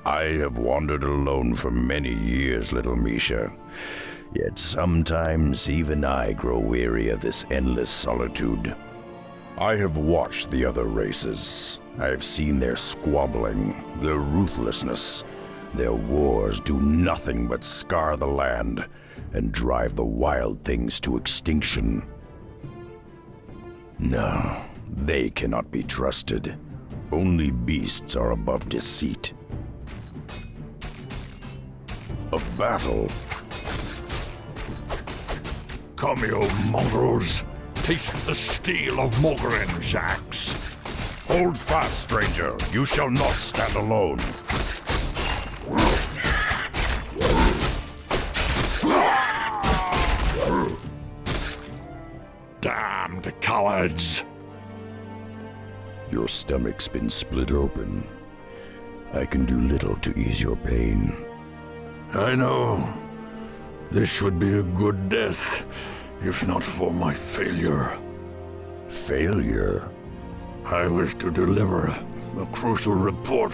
I have wandered alone for many years, little Misha. Yet sometimes even I grow weary of this endless solitude. I have watched the other races. I have seen their squabbling, their ruthlessness. Their wars do nothing but scar the land and drive the wild things to extinction. No, they cannot be trusted. Only beasts are above deceit. A battle? Come, you mongrels. Taste the steel of Mogren's axe. Hold fast, stranger. You shall not stand alone. Damned cowards! Your stomach's been split open. I can do little to ease your pain. I know. This would be a good death, if not for my failure. Failure? I was to deliver a crucial report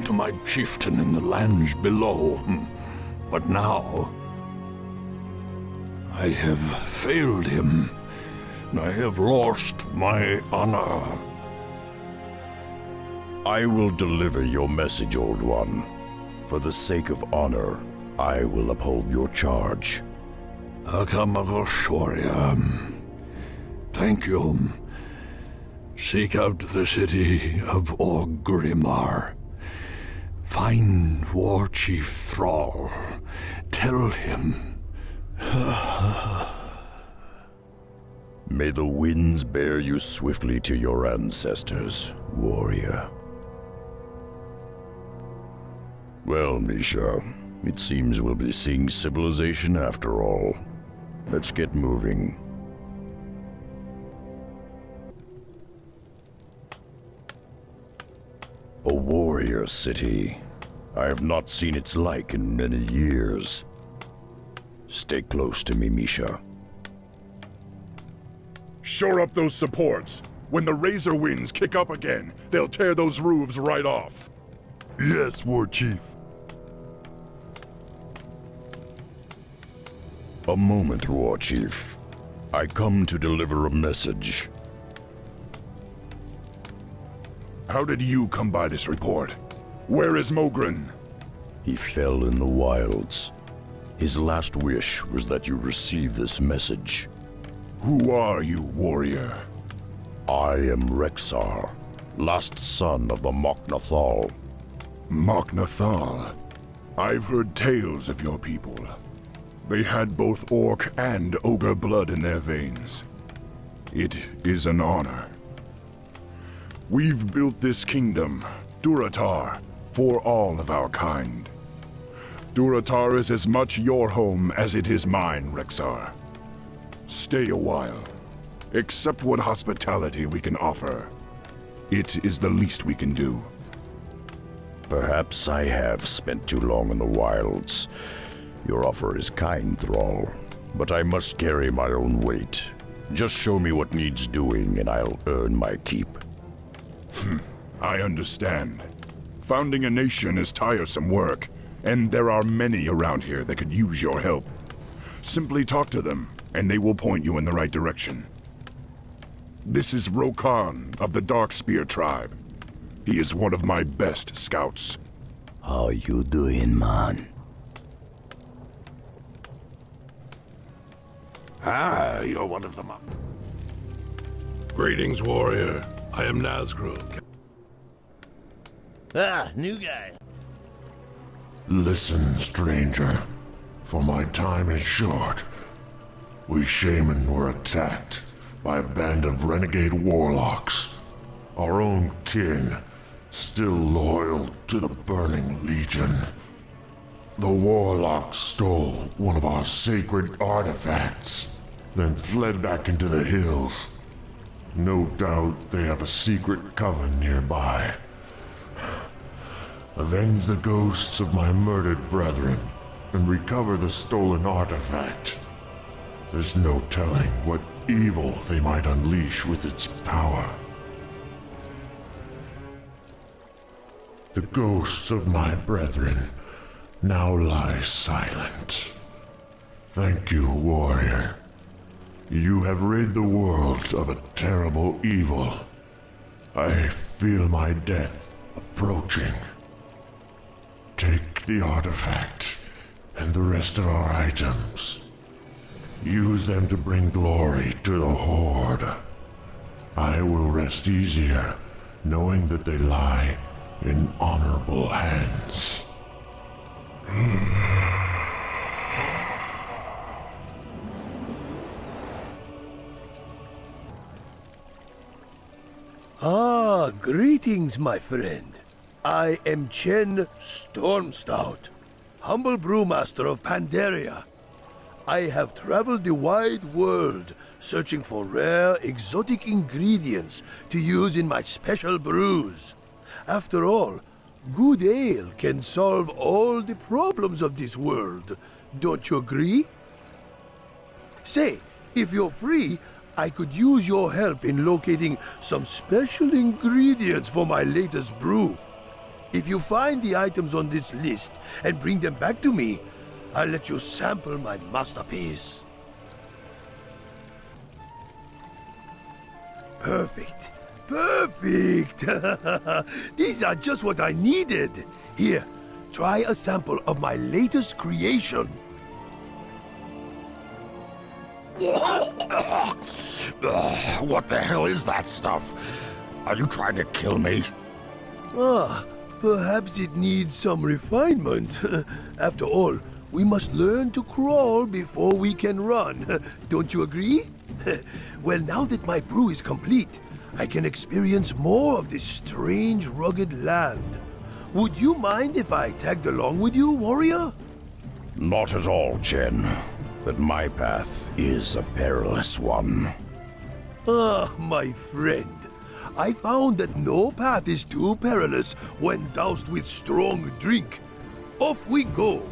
to my chieftain in the lands below. But now, I have failed him. I have lost my honor. I will deliver your message, Old One. For the sake of honor, I will uphold your charge. Akamagosh, warrior. Thank you. Seek out the city of Orgrimmar. Find War Chief Thrall. Tell him. May the winds bear you swiftly to your ancestors, warrior. Well, Misha, it seems we'll be seeing civilization after all. Let's get moving. A warrior city. I have not seen its like in many years. Stay close to me, Misha. Shore up those supports. When the razor winds kick up again, they'll tear those roofs right off. Yes, War Chief. A moment, War Chief. I come to deliver a message. How did you come by this report? Where is Mogren? He fell in the wilds. His last wish was that you receive this message. Who are you, warrior? I am Rexar, last son of the Mok'Nathal. Mok'Nathal. I've heard tales of your people. They had both orc and ogre blood in their veins. It is an honor. We've built this kingdom, Durotar, for all of our kind. Durotar is as much your home as it is mine, Rexar. Stay a while. Accept what hospitality we can offer. It is the least we can do. Perhaps I have spent too long in the wilds. Your offer is kind, Thrall, but I must carry my own weight. Just show me what needs doing and I'll earn my keep. I understand. Founding a nation is tiresome work, and there are many around here that could use your help. Simply talk to them, and they will point you in the right direction. This is Rokan of the Darkspear tribe. He is one of my best scouts. How you doing, man? Ah, you're one of them. Greetings, warrior. I am Nazgul. New guy. Listen, stranger. For my time is short. We shaman were attacked by a band of renegade warlocks. Our own kin, still loyal to the Burning Legion. The warlocks stole one of our sacred artifacts, then fled back into the hills. No doubt they have a secret coven nearby. Avenge the ghosts of my murdered brethren, and recover the stolen artifact. There's no telling what evil they might unleash with its power. the ghosts of my brethren now lie silent. Thank you, warrior. You have rid the world of a terrible evil. I feel my death approaching. Take the artifact and the rest of our items. Use them to bring glory to the Horde. I will rest easier knowing that they lie in honorable hands. Ah, greetings, my friend. I am Chen Stormstout, humble brewmaster of Pandaria. I have traveled the wide world searching for rare, exotic ingredients to use in my special brews. After all, good ale can solve all the problems of this world. Don't you agree? Say, if you're free, I could use your help in locating some special ingredients for my latest brew. If you find the items on this list and bring them back to me, I'll let you sample my masterpiece. Perfect. Perfect! These are just what I needed. Here, try a sample of my latest creation. What the hell is that stuff? Are you trying to kill me? Ah, perhaps it needs some refinement. After all, we must learn to crawl before we can run. Don't you agree? Well, now that my brew is complete, I can experience more of this strange, rugged land. Would you mind if I tagged along with you, warrior? Not at all, Chen. But my path is a perilous one. Ah, my friend. I found that no path is too perilous when doused with strong drink. Off we go.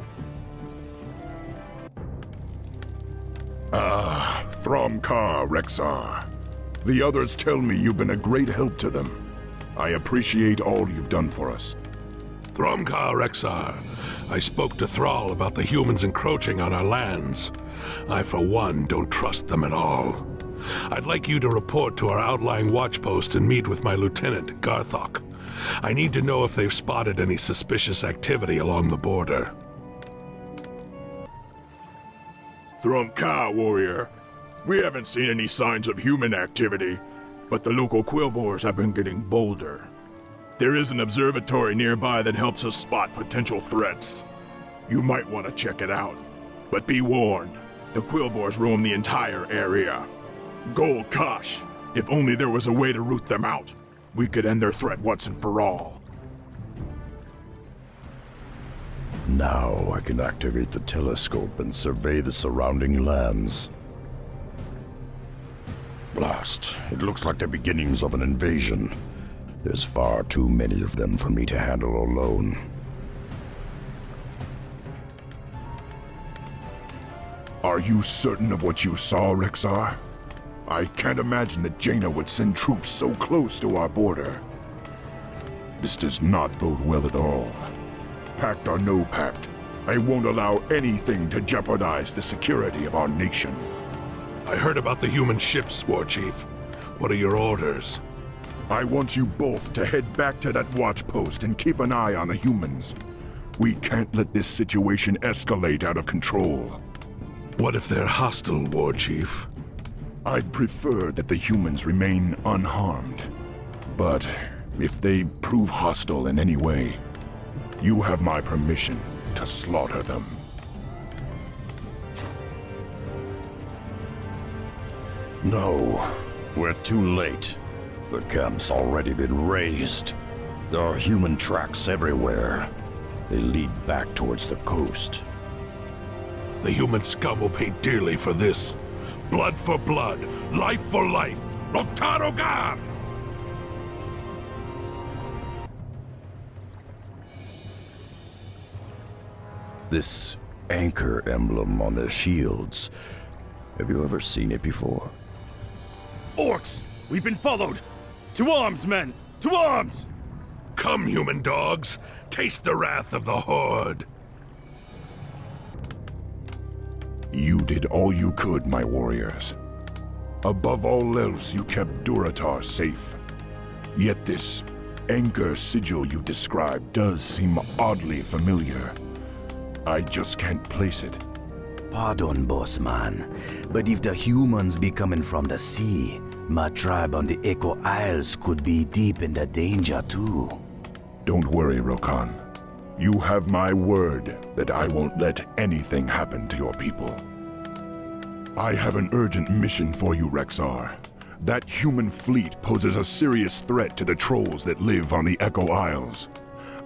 Thromkar, Rexar. The others tell me you've been a great help to them. I appreciate all you've done for us. Thromkar, Rexar. I spoke to Thrall about the humans encroaching on our lands. I, for one, don't trust them at all. I'd like you to report to our outlying watchpost and meet with my lieutenant, Garthok. I need to know if they've spotted any suspicious activity along the border. Thromkar, warrior. We haven't seen any signs of human activity, but the local quillboars have been getting bolder. There is an observatory nearby that helps us spot potential threats. You might want to check it out. But be warned, the quillboars roam the entire area. Gold Kosh, if only there was a way to root them out, we could end their threat once and for all. Now I can activate the telescope and survey the surrounding lands. Blast. It looks like the beginnings of an invasion. There's far too many of them for me to handle alone. Are you certain of what you saw, Rexar? I can't imagine that Jaina would send troops so close to our border. This does not bode well at all. Pact or no pact, I won't allow anything to jeopardize the security of our nation. I heard about the human ships, Warchief. What are your orders? I want you both to head back to that watchpost and keep an eye on the humans. We can't let this situation escalate out of control. What if they're hostile, Warchief? I'd prefer that the humans remain unharmed. But if they prove hostile in any way, you have my permission to slaughter them. No, we're too late. The camp's already been razed. There are human tracks everywhere. They lead back towards the coast. The human scum will pay dearly for this. Blood for blood, life for life. Rotarogar! This anchor emblem on their shields. Have you ever seen it before? Orcs! We've been followed! To arms, men! To arms! Come, human dogs, taste the wrath of the Horde. You did all you could, my warriors. Above all else, you kept Durotar safe. Yet this anchor sigil you described does seem oddly familiar. I just can't place it. Pardon, boss man, but if the humans be coming from the sea, my tribe on the Echo Isles could be deep in the danger too. Don't worry, Rokan. You have my word that I won't let anything happen to your people. I have an urgent mission for you, Rexar. That human fleet poses a serious threat to the trolls that live on the Echo Isles.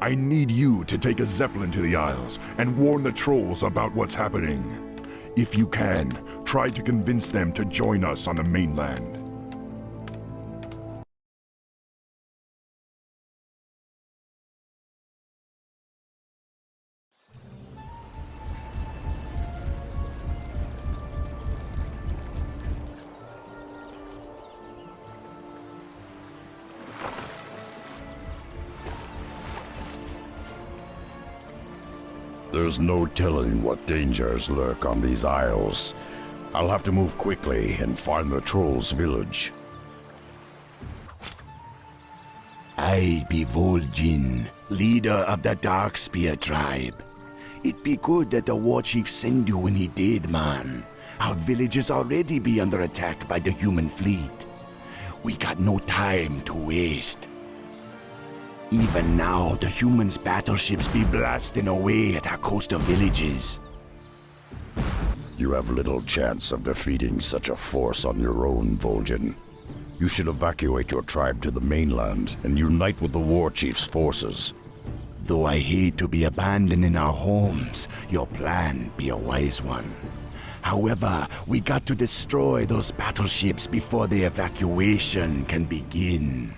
I need you to take a zeppelin to the Isles and warn the trolls about what's happening. If you can, try to convince them to join us on the mainland. There's no telling what dangers lurk on these isles. I'll have to move quickly and find the trolls' village. I be Vol'jin, leader of the Darkspear tribe. It be good that the war chief sent you when he did, man. Our villages already be under attack by the human fleet. We got no time to waste. Even now, the humans' battleships be blasting away at our coastal villages. You have little chance of defeating such a force on your own, Vol'jin. You should evacuate your tribe to the mainland and unite with the war chief's forces. Though I hate to be abandoning our homes, your plan be a wise one. However, we got to destroy those battleships before the evacuation can begin.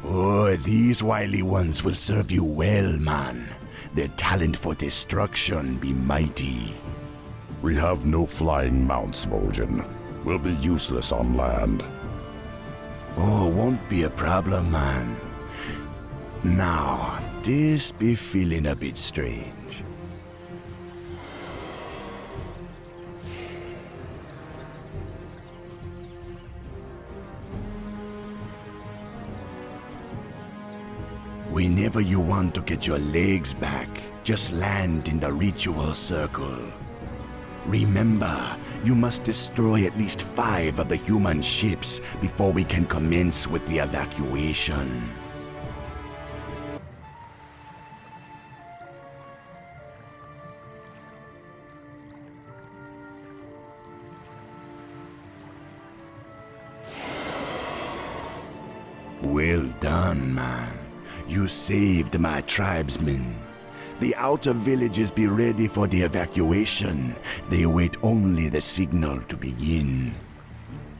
Oh, these wily ones will serve you well, man. Their talent for destruction be mighty. We have no flying mounts, Vol'jin. We'll be useless on land. Oh, won't be a problem, man. Now, this be feeling a bit strange. Whenever you want to get your legs back, just land in the ritual circle. Remember, you must destroy at least 5 of the human ships before we can commence with the evacuation. Well done, man. You saved my tribesmen. The outer villages be ready for the evacuation. They wait only the signal to begin.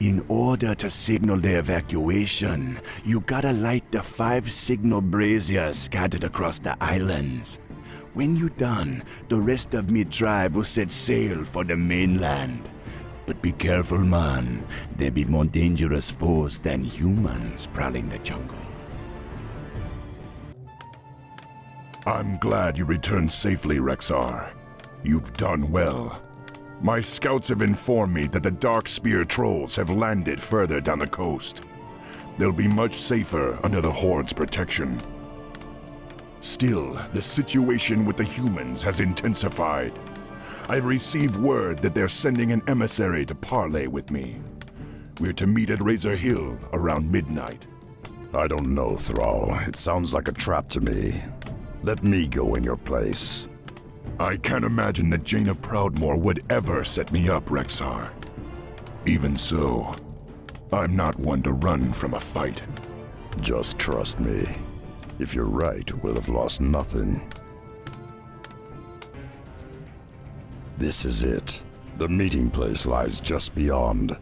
In order to signal the evacuation, you gotta light the 5 signal braziers scattered across the islands. When you done, the rest of me tribe will set sail for the mainland. But be careful, man. There be more dangerous foes than humans prowling the jungle. I'm glad you returned safely, Rexar. You've done well. My scouts have informed me that the Darkspear trolls have landed further down the coast. They'll be much safer under the Horde's protection. Still, the situation with the humans has intensified. I've received word that they're sending an emissary to parley with me. We're to meet at Razor Hill around midnight. I don't know, Thrall. It sounds like a trap to me. Let me go in your place. I can't imagine that Jaina Proudmoore would ever set me up, Rexar. Even so, I'm not one to run from a fight. Just trust me. If you're right, we'll have lost nothing. This is it. The meeting place lies just beyond.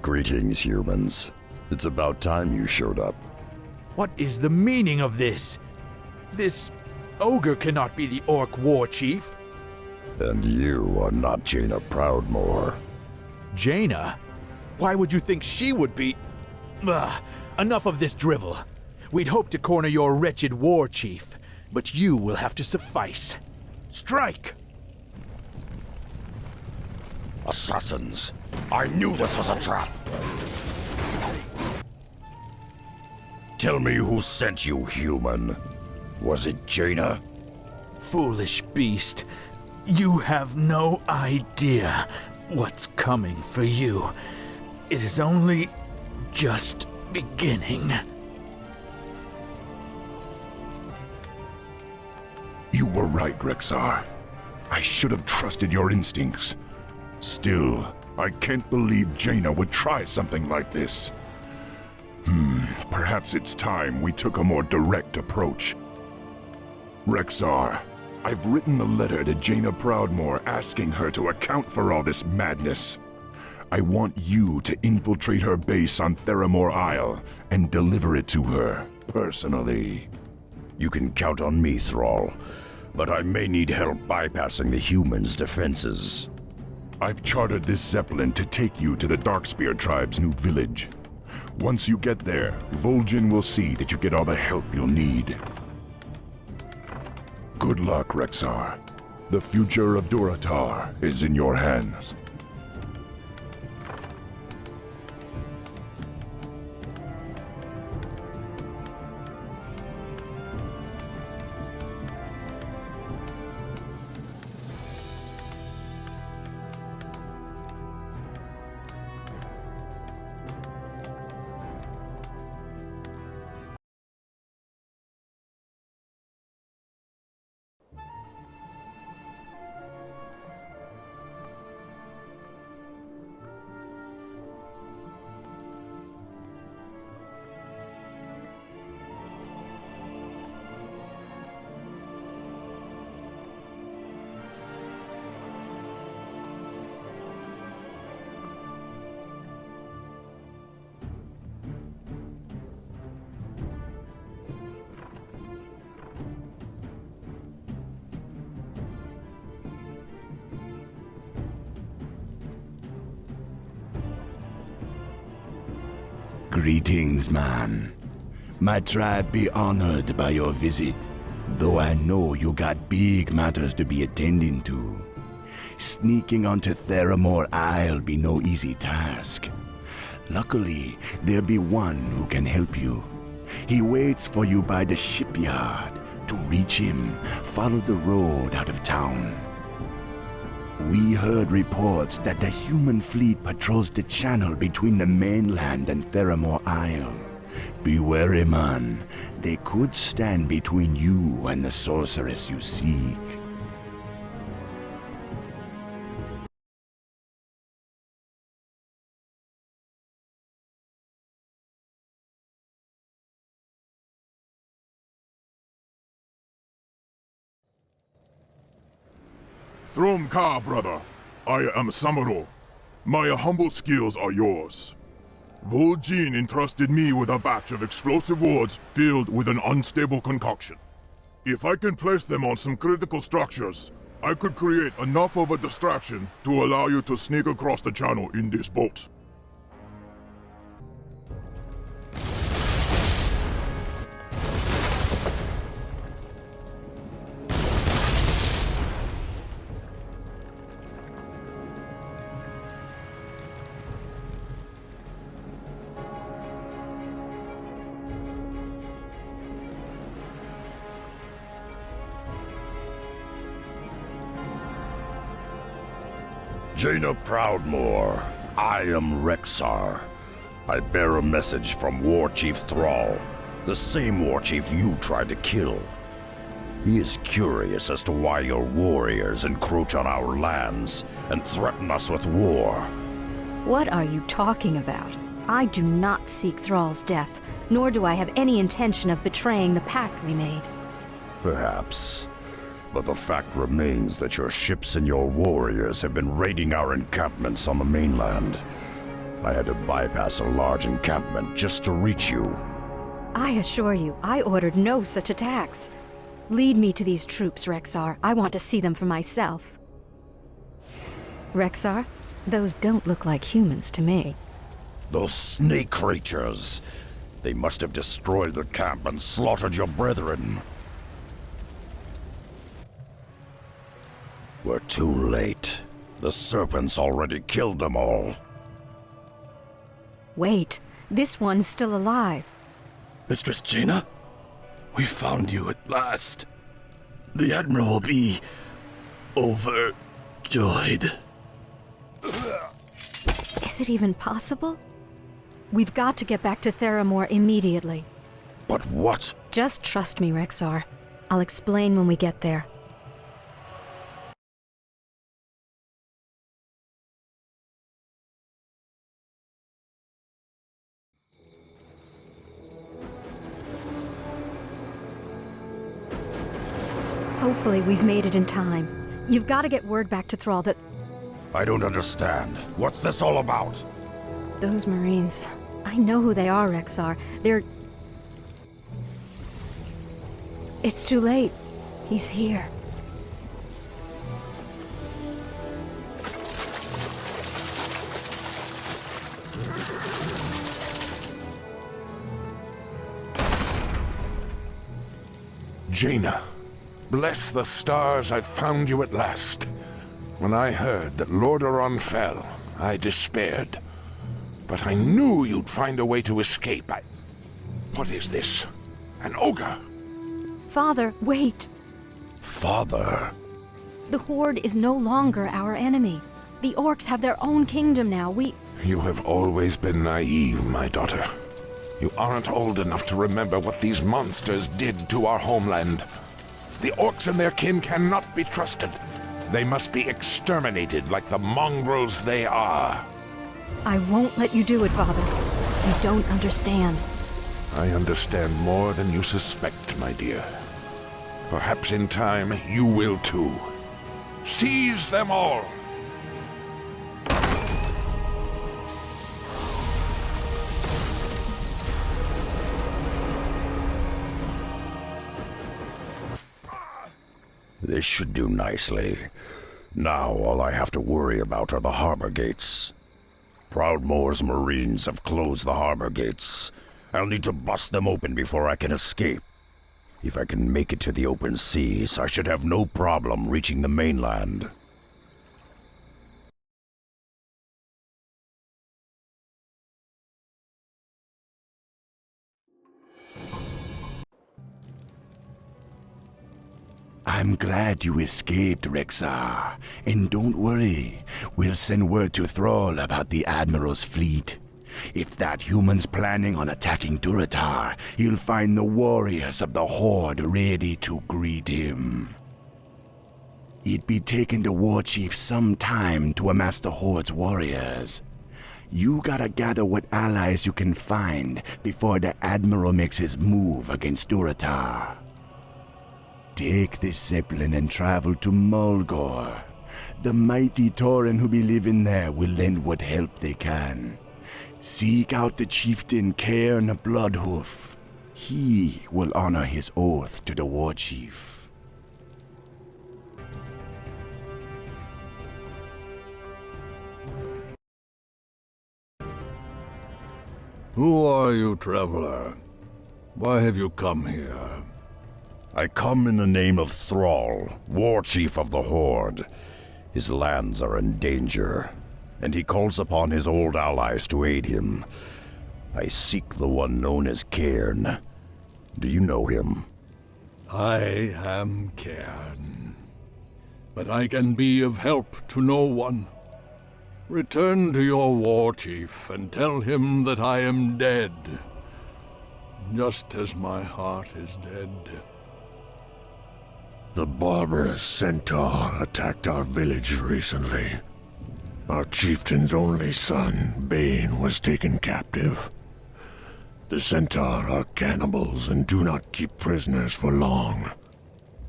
Greetings, humans. It's about time you showed up. What is the meaning of this? This ogre cannot be the orc war chief. And you are not Jaina Proudmoore. Jaina? Why would you think she would be? Enough of this drivel. We'd hoped to corner your wretched war chief, but you will have to suffice. Strike! Assassins! I knew this was a trap! Tell me who sent you, human. Was it Jaina? Foolish beast. You have no idea what's coming for you. It is only just beginning. You were right, Rexar. I should have trusted your instincts. Still, I can't believe Jaina would try something like this. Perhaps it's time we took a more direct approach. Rexar, I've written a letter to Jaina Proudmoore asking her to account for all this madness. I want you to infiltrate her base on Theramore Isle and deliver it to her, personally. You can count on me, Thrall, but I may need help bypassing the humans' defenses. I've chartered this Zeppelin to take you to the Darkspear tribe's new village. Once you get there, Vol'jin will see that you get all the help you'll need. Good luck, Rexar. The future of Durotar is in your hands. Greetings, man. My tribe be honored by your visit, though I know you got big matters to be attending to. Sneaking onto Theramore Isle be no easy task. Luckily, there be one who can help you. He waits for you by the shipyard. To reach him, follow the road out of town. We heard reports that the human fleet patrols the channel between the mainland and Theramore Isle. Be wary, man. They could stand between you and the sorceress you seek. Thromka, brother. I am Samuro. My humble skills are yours. Vol'jin entrusted me with a batch of explosive wards filled with an unstable concoction. If I can place them on some critical structures, I could create enough of a distraction to allow you to sneak across the channel in this boat. Jaina Proudmoore, I am Rexar. I bear a message from War Chief Thrall, the same War Chief you tried to kill. He is curious as to why your warriors encroach on our lands and threaten us with war. What are you talking about? I do not seek Thrall's death, nor do I have any intention of betraying the pact we made. Perhaps. But the fact remains that your ships and your warriors have been raiding our encampments on the mainland. I had to bypass a large encampment just to reach you. I assure you, I ordered no such attacks. Lead me to these troops, Rexar. I want to see them for myself. Rexar, those don't look like humans to me. Those snake creatures. They must have destroyed the camp and slaughtered your brethren. We're too late. The serpents already killed them all. Wait, this one's still alive. Mistress Jaina, we found you at last. The Admiral will be overjoyed. Is it even possible? We've got to get back to Theramore immediately. But what? Just trust me, Rexar. I'll explain when we get there. Hopefully we've made it in time. You've got to get word back to Thrall that... I don't understand. What's this all about? Those Marines... I know who they are, Rexar. They're... It's too late. He's here. Jaina, bless the stars I found you at last. When I heard that Lordaeron fell, I despaired. But I knew you'd find a way to escape. What is this? An ogre? Father, wait. Father? The Horde is no longer our enemy. The Orcs have their own kingdom now. You have always been naive, my daughter. You aren't old enough to remember what these monsters did to our homeland. The Orcs and their kin cannot be trusted. They must be exterminated like the mongrels they are. I won't let you do it, Father. You don't understand. I understand more than you suspect, my dear. Perhaps in time you will too. Seize them all! This should do nicely. Now all I have to worry about are the harbor gates. Proudmoore's Marines have closed the harbor gates. I'll need to bust them open before I can escape. If I can make it to the open seas, I should have no problem reaching the mainland. I'm glad you escaped, Rexar. And don't worry, we'll send word to Thrall about the Admiral's fleet. If that human's planning on attacking Durotar, he'll find the warriors of the Horde ready to greet him. It'd be taking the war chief some time to amass the Horde's warriors. You gotta gather what allies you can find before the Admiral makes his move against Durotar. Take this Zeppelin and travel to Mulgore. The mighty Tauren who be living there will lend what help they can. Seek out the chieftain Cairn Bloodhoof. He will honor his oath to the war chief. Who are you, traveler? Why have you come here? I come in the name of Thrall, war chief of the Horde. His lands are in danger, and he calls upon his old allies to aid him. I seek the one known as Cairn. Do you know him? I am Cairn, but I can be of help to no one. Return to your war chief and tell him that I am dead, just as my heart is dead. The barbarous centaur attacked our village recently. Our chieftain's only son, Bane, was taken captive. The centaur are cannibals and do not keep prisoners for long.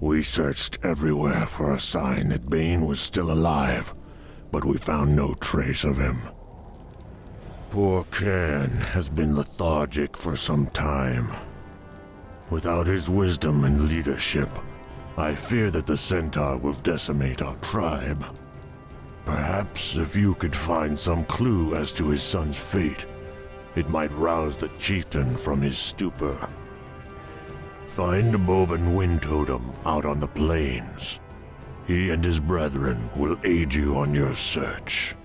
We searched everywhere for a sign that Bane was still alive, but we found no trace of him. Poor Cairn has been lethargic for some time. Without his wisdom and leadership, I fear that the centaur will decimate our tribe. Perhaps if you could find some clue as to his son's fate, It might rouse the chieftain from his stupor. Find a Boven Wind Totem out on the plains. He and his brethren will aid you on your search.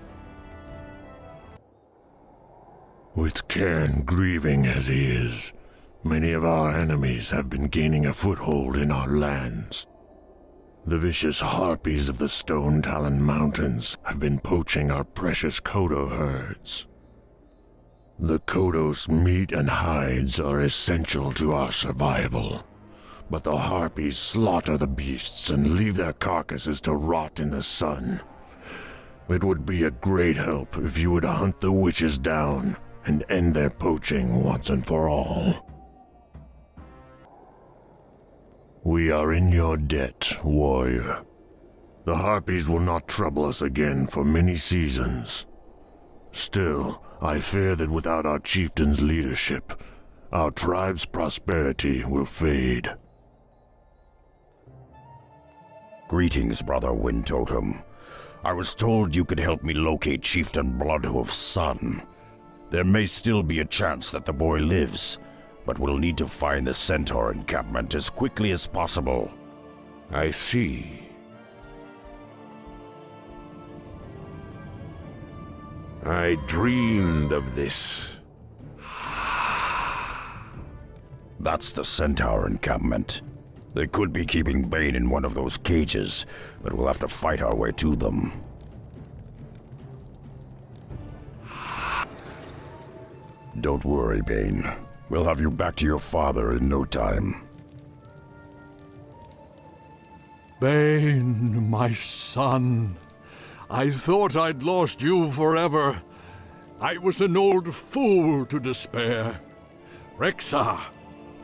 With Cairn grieving as he is, many of our enemies have been gaining a foothold in our lands. The vicious harpies of the Stone Talon Mountains have been poaching our precious Kodo herds. The Kodos' meat and hides are essential to our survival, but the harpies slaughter the beasts and leave their carcasses to rot in the sun. It would be a great help if you would hunt the witches down and end their poaching once and for all. We are in your debt, warrior. The harpies will not trouble us again for many seasons. Still, I fear that without our chieftain's leadership, our tribe's prosperity will fade. Greetings, Brother Wind Totem. I was told you could help me locate Chieftain Bloodhoof's son. There may still be a chance that the boy lives, but we'll need to find the Centaur encampment as quickly as possible. I see. I dreamed of this. That's the Centaur encampment. They could be keeping Bane in one of those cages, but we'll have to fight our way to them. Don't worry, Bane. We'll have you back to your father in no time. Bane, my son. I thought I'd lost you forever. I was an old fool to despair. Rexxar,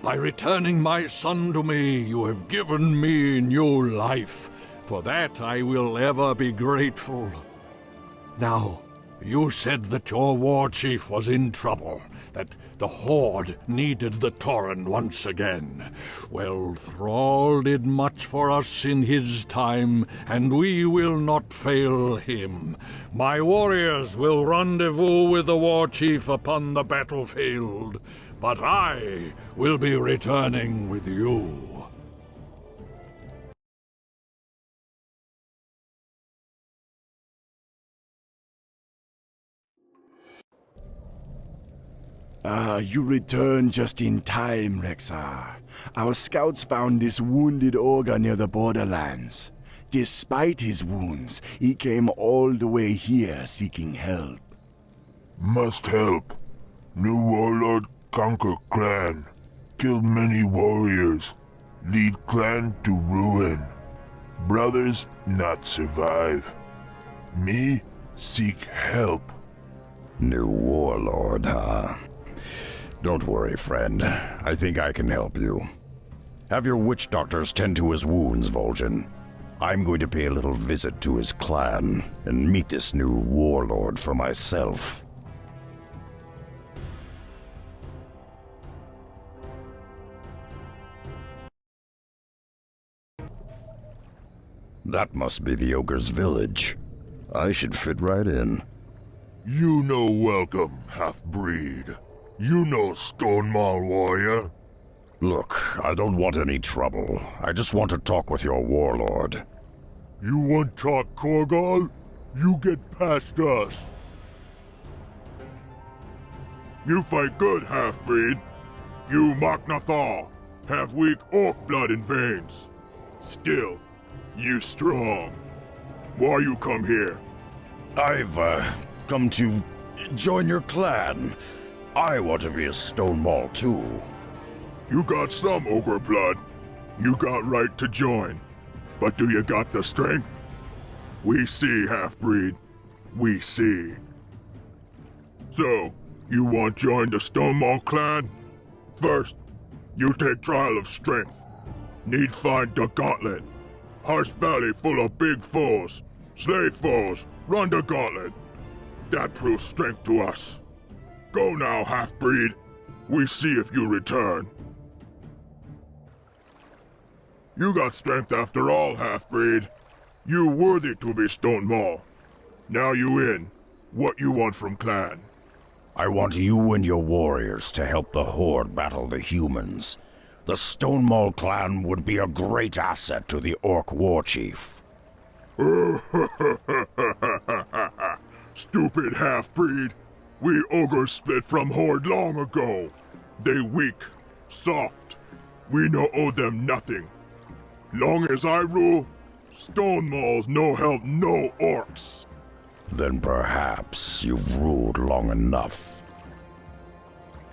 by returning my son to me, you have given me new life. For that I will ever be grateful. Now, you said that your war chief was in trouble, that the Horde needed the Tauren once again. Well, Thrall did much for us in his time, and we will not fail him. My warriors will rendezvous with the war chief upon the battlefield, but I will be returning with you. You returned just in time, Rexxar. Our scouts found this wounded ogre near the borderlands. Despite his wounds, he came all the way here seeking help. Must help. New warlord conquer clan. Kill many warriors. Lead clan to ruin. Brothers not survive. Me seek help. New warlord, huh? Don't worry, friend. I think I can help you. Have your witch doctors tend to his wounds, Vol'jin. I'm going to pay a little visit to his clan and meet this new warlord for myself. That must be the ogre's village. I should fit right in. You know welcome, half-breed. You know Stonemaul warrior. Look, I don't want any trouble. I just want to talk with your warlord. You want talk Korgal? You get past us. You fight good, half-breed. You Mak'nathal, have weak orc blood in veins. Still, you strong. Why you come here? I've, come to join your clan. I want to be a Stonemaul too. You got some ogre blood. You got right to join. But do you got the strength? We see, half-breed. We see. So, you want join the Stonemaul clan? First, you take trial of strength. Need find the gauntlet. Harsh Valley full of big foes. Slave foes, run the gauntlet. That proves strength to us. Go now, half-breed. We see if you return. You got strength after all, half-breed. You worthy to be Stonemaul. Now you in. What you want from clan? I want you and your warriors to help the Horde battle the humans. The Stonemaul clan would be a great asset to the Orc Warchief. Stupid half-breed. We ogres split from Horde long ago. They weak, soft. We no owe them nothing. Long as I rule, Stonemaul's no help no orcs. Then perhaps you've ruled long enough.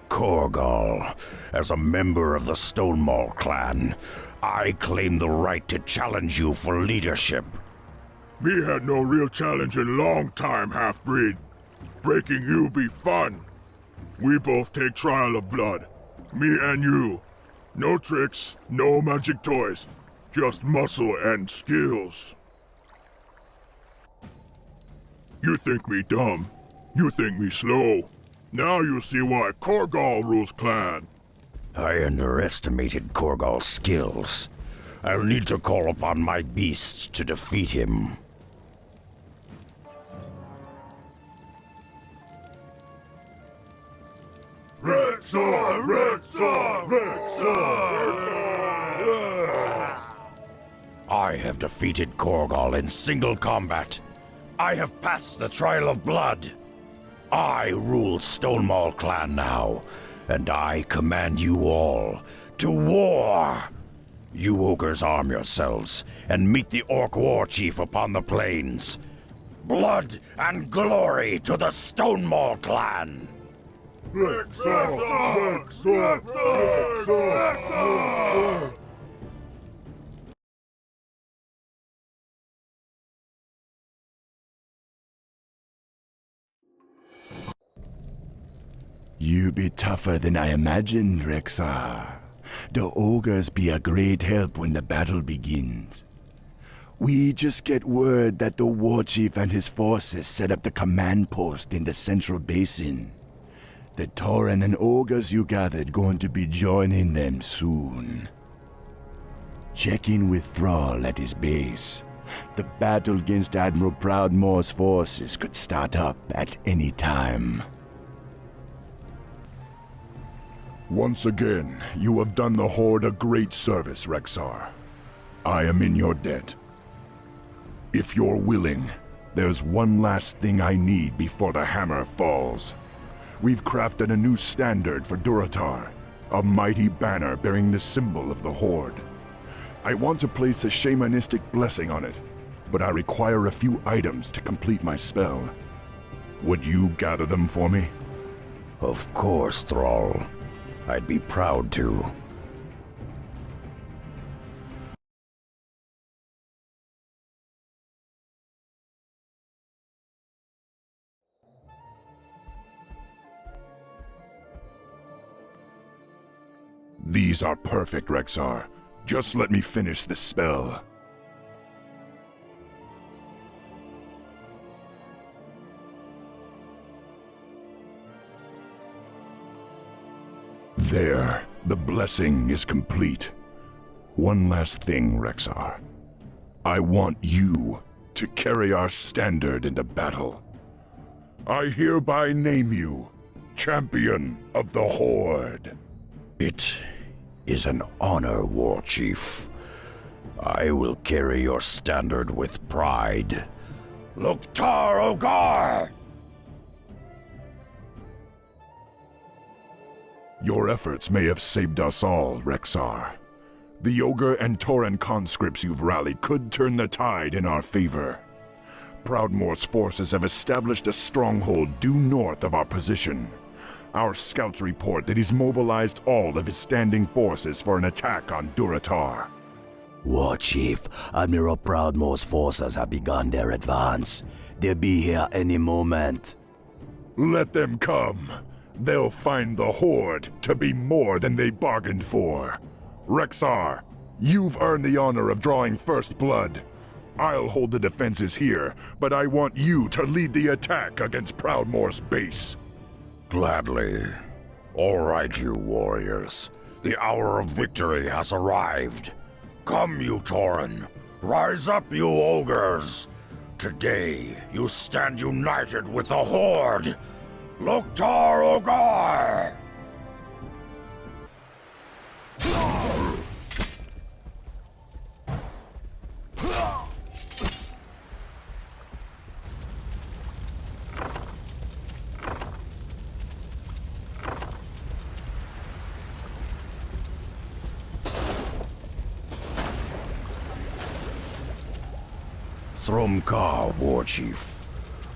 Korgal, as a member of the Stonemaul clan, I claim the right to challenge you for leadership. Me had no real challenge in long time, half-breed. Breaking you be fun. We both take trial of blood. Me and you. No tricks, no magic toys. Just muscle and skills. You think me dumb. You think me slow. Now you see why Korgal rules clan. I underestimated Korgal's skills. I'll need to call upon my beasts to defeat him. Rexar! Rexar! Rexar! I have defeated Korgal in single combat. I have passed the trial of blood. I rule Stonemaul clan now, and I command you all to war. You ogres arm yourselves and meet the Orc Warchief upon the plains. Blood and glory to the Stonemaul clan! Rexar! Rexar! Rexar! You be tougher than I imagined, Rexar. The ogres be a great help when the battle begins. We just get word that the Warchief and his forces set up the command post in the central basin. The Tauren and ogres you gathered going to be joining them soon. Check in with Thrall at his base. The battle against Admiral Proudmoore's forces could start up at any time. Once again, you have done the Horde a great service, Rexar. I am in your debt. If you're willing, there's one last thing I need before the hammer falls. We've crafted a new standard for Durotar, a mighty banner bearing the symbol of the Horde. I want to place a shamanistic blessing on it, but I require a few items to complete my spell. Would you gather them for me? Of course, Thrall. I'd be proud to. These are perfect, Rexar. Just let me finish the spell. There, the blessing is complete. One last thing, Rexar. I want you to carry our standard into battle. I hereby name you Champion of the Horde. It is an honor, Warchief. I will carry your standard with pride. Loktar Ogar! Your efforts may have saved us all, Rexar. The Ogre and Tauren conscripts you've rallied could turn the tide in our favor. Proudmoore's forces have established a stronghold due north of our position. Our scouts report that he's mobilized all of his standing forces for an attack on Durotar. Warchief, Admiral Proudmoore's forces have begun their advance. They'll be here any moment. Let them come. They'll find the Horde to be more than they bargained for. Rexar, you've earned the honor of drawing first blood. I'll hold the defenses here, but I want you to lead the attack against Proudmoore's base. Gladly. All right, you warriors. The hour of victory has arrived. Come, you Tauren. Rise up, you ogres. Today, you stand united with the Horde. Loktar Ogar! Thromkar, War Chief.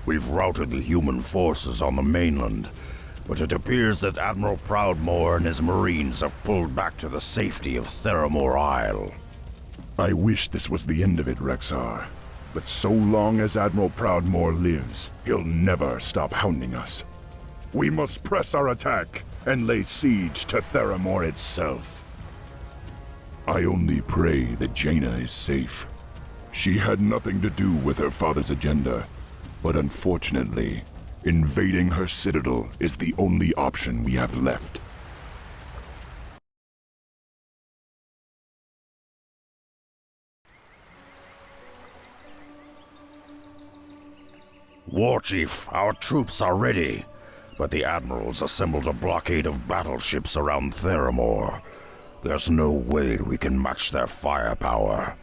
We've routed the human forces on the mainland, but it appears that Admiral Proudmoore and his marines have pulled back to the safety of Theramore Isle. I wish this was the end of it, Rexar. But so long as Admiral Proudmoore lives, he'll never stop hounding us. We must press our attack and lay siege to Theramore itself. I only pray that Jaina is safe. She had nothing to do with her father's agenda, but unfortunately, invading her citadel is the only option we have left. War Chief, our troops are ready, but the Admiral's assembled a blockade of battleships around Theramore. There's no way we can match their firepower.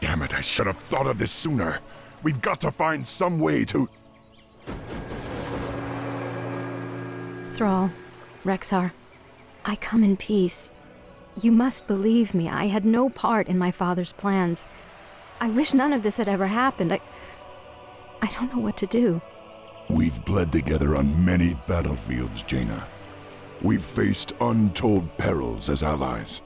Damn it, I should have thought of this sooner. We've got to find some way to... Thrall, Rexar, I come in peace. You must believe me, I had no part in my father's plans. I wish none of this had ever happened. I don't know what to do. We've bled together on many battlefields, Jaina. We've faced untold perils as allies.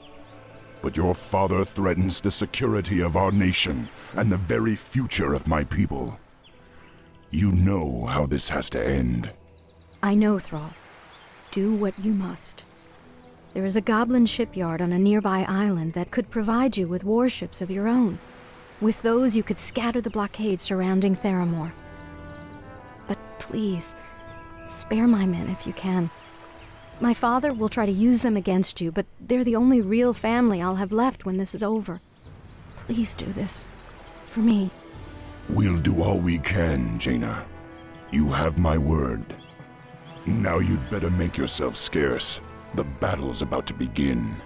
But your father threatens the security of our nation and the very future of my people. You know how this has to end. I know, Thrall. Do what you must. There is a goblin shipyard on a nearby island that could provide you with warships of your own. With those, you could scatter the blockade surrounding Theramore. But please, spare my men if you can. My father will try to use them against you, but they're the only real family I'll have left when this is over. Please do this. For me. We'll do all we can, Jaina. You have my word. Now you'd better make yourself scarce. The battle's about to begin.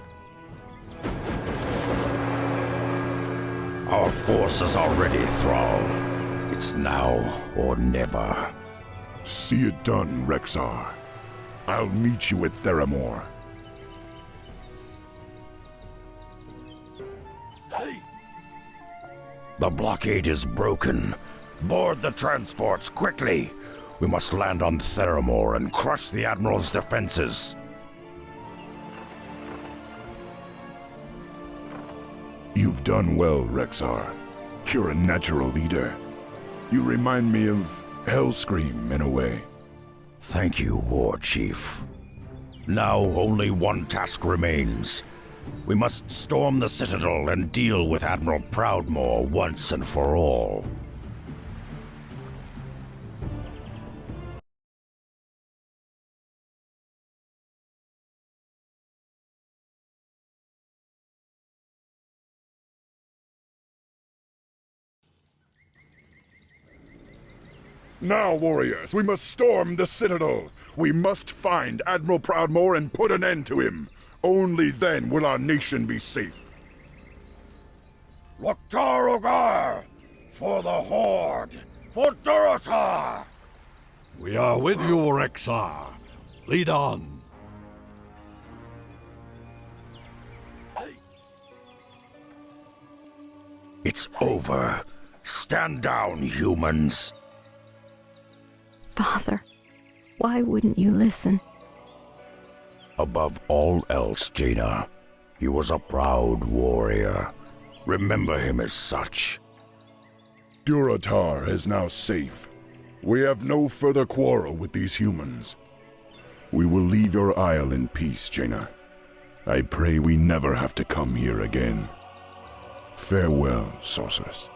Our forces are ready, Thrall. It's now or never. See it done, Rexar. I'll meet you at Theramore. The blockade is broken. Board the transports, quickly! We must land on Theramore and crush the Admiral's defenses. You've done well, Rexar. You're a natural leader. You remind me of Hellscream in a way. Thank you, War Chief. Now only one task remains. We must storm the Citadel and deal with Admiral Proudmoore once and for all. Now, warriors, we must storm the Citadel. We must find Admiral Proudmoore and put an end to him. Only then will our nation be safe. Loktar Ogar! For the Horde! For Durotar! We are with you, Rexar. Lead on. It's over. Stand down, humans. Father, why wouldn't you listen? Above all else, Jaina, he was a proud warrior. Remember him as such. Durotar is now safe. We have no further quarrel with these humans. We will leave your isle in peace, Jaina. I pray we never have to come here again. Farewell, sorceress.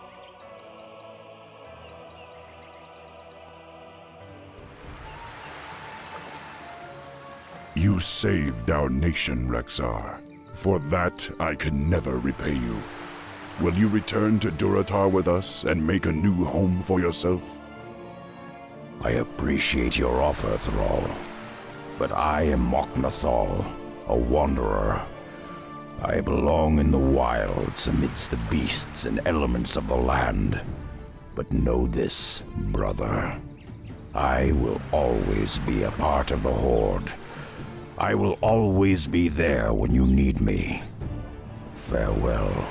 You saved our nation, Rexar. For that, I can never repay you. Will you return to Durotar with us and make a new home for yourself? I appreciate your offer, Thrall. But I am Mok'Nathal, a wanderer. I belong in the wilds amidst the beasts and elements of the land. But know this, brother. I will always be a part of the Horde. I will always be there when you need me. Farewell.